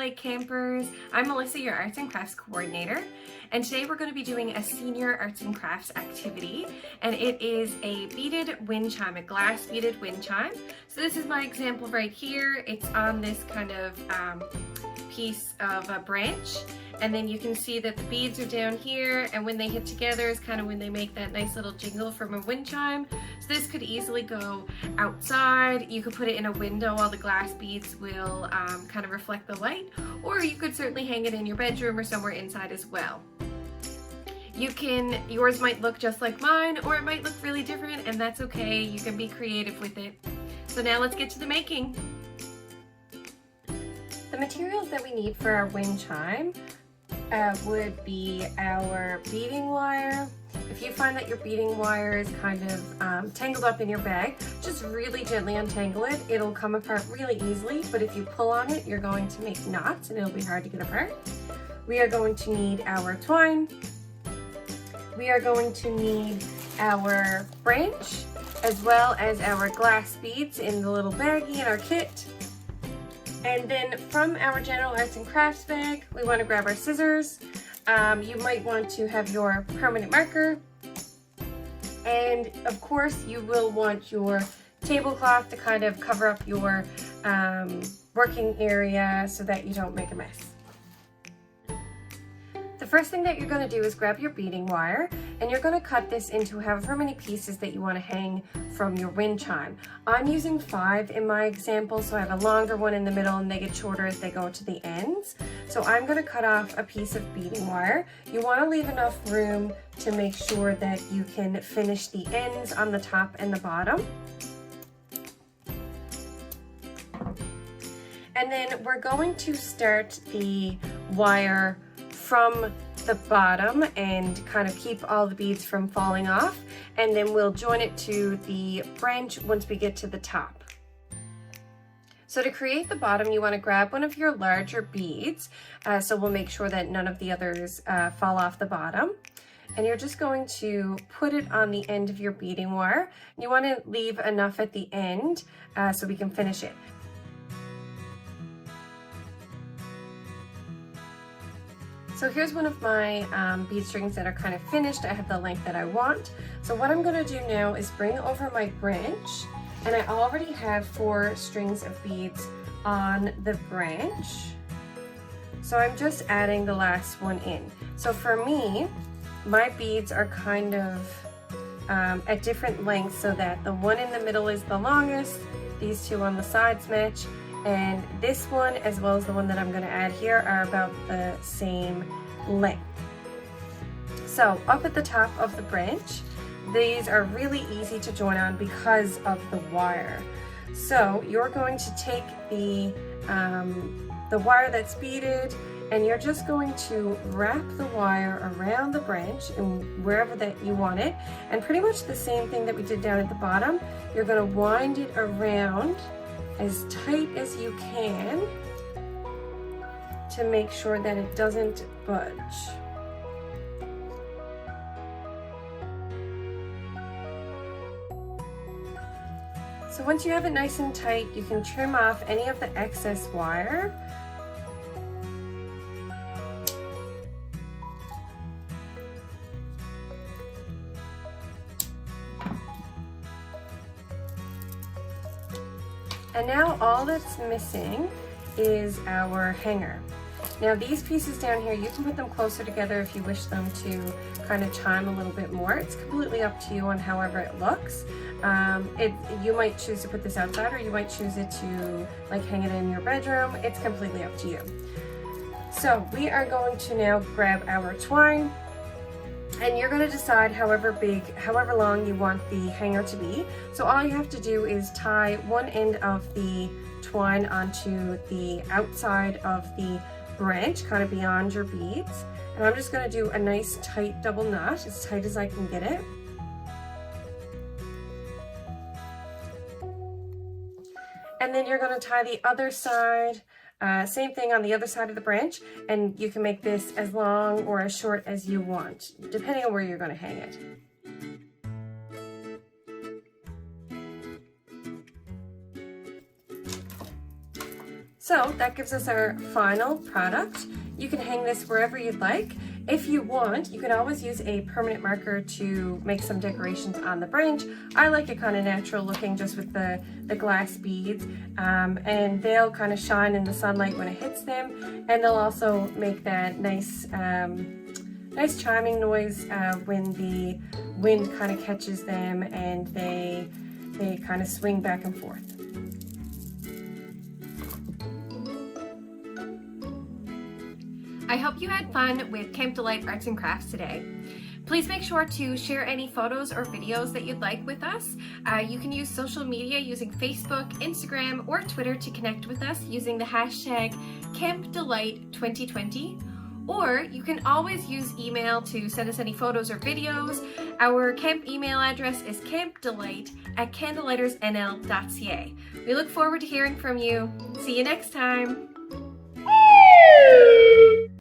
Hi campers, I'm Melissa, your arts and crafts coordinator, and today we're going to be doing a senior arts and crafts activity, and it is a beaded wind chime, a glass beaded wind chime. So this is my example right here. It's on this kind of piece of a branch, and then you can see that the beads are down here, and when they hit together is kind of when they make that nice little jingle from a wind chime. So this could easily go outside. You could put it in a window. All the glass beads will kind of reflect the light, or you could certainly hang it in your bedroom or somewhere inside as well. Yours might look just like mine, or it might look really different, and that's okay. You can be creative with it. So now let's get to the making. The materials that we need for our wind chime would be our beading wire. If you find that your beading wire is kind of tangled up in your bag, just really gently untangle it. It'll come apart really easily, but if you pull on it, you're going to make knots and it'll be hard to get apart. We are going to need our twine. We are going to need our branch, as well as our glass beads in the little baggie in our kit. And then from our general arts and crafts bag, we want to grab our scissors. You might want to have your permanent marker. And of course, you will want your tablecloth to kind of cover up your working area so that you don't make a mess. The first thing that you're going to do is grab your beading wire, and you're going to cut this into however many pieces that you want to hang from your wind chime. I'm using 5 in my example, so I have a longer one in the middle and they get shorter as they go to the ends. So I'm going to cut off a piece of beading wire. You want to leave enough room to make sure that you can finish the ends on the top and the bottom. And then we're going to start the wire from the bottom and kind of keep all the beads from falling off, and then we'll join it to the branch once we get to the top. So to create the bottom, you want to grab one of your larger beads, so we'll make sure that none of the others fall off the bottom, and you're just going to put it on the end of your beading wire. You want to leave enough at the end so we can finish it. So here's one of my bead strings that are kind of finished. I have the length that I want. So what I'm gonna do now is bring over my branch, and I already have 4 strings of beads on the branch. So I'm just adding the last one in. So for me, my beads are kind of at different lengths, so that the one in the middle is the longest, these 2 on the sides match, and this one, as well as the one that I'm going to add here, are about the same length. So up at the top of the branch, these are really easy to join on because of the wire. So you're going to take the wire that's beaded, and you're just going to wrap the wire around the branch and wherever that you want it, and pretty much the same thing that we did down at the bottom. You're going to wind it around as tight as you can to make sure that it doesn't budge. So once you have it nice and tight, you can trim off any of the excess wire. And now all that's missing is our hanger. Now these pieces down here, you can put them closer together if you wish them to kind of chime a little bit more. It's completely up to you on however it looks. You might choose to put this outside, or you might choose it to like hang it in your bedroom. It's completely up to you. So we are going to now grab our twine, and you're going to decide however long you want the hanger to be. So all you have to do is tie one end of the twine onto the outside of the branch, kind of beyond your beads. And I'm just going to do a nice tight double knot, as tight as I can get it. And then you're going to tie the other side, same thing on the other side of the branch, and you can make this as long or as short as you want, depending on where you're going to hang it. So that gives us our final product. You can hang this wherever you'd like. If you want, you can always use a permanent marker to make some decorations on the branch. I like it kind of natural looking just with the glass beads, and they'll kind of shine in the sunlight when it hits them, and they'll also make that nice nice chiming noise when the wind kind of catches them and they kind of swing back and forth. I hope you had fun with Camp Delight Arts and Crafts today. Please make sure to share any photos or videos that you'd like with us. You can use social media using Facebook, Instagram, or Twitter to connect with us using the hashtag CampDelight2020. Or you can always use email to send us any photos or videos. Our camp email address is campdelight@candlelighterSNL.ca. We look forward to hearing from you. See you next time.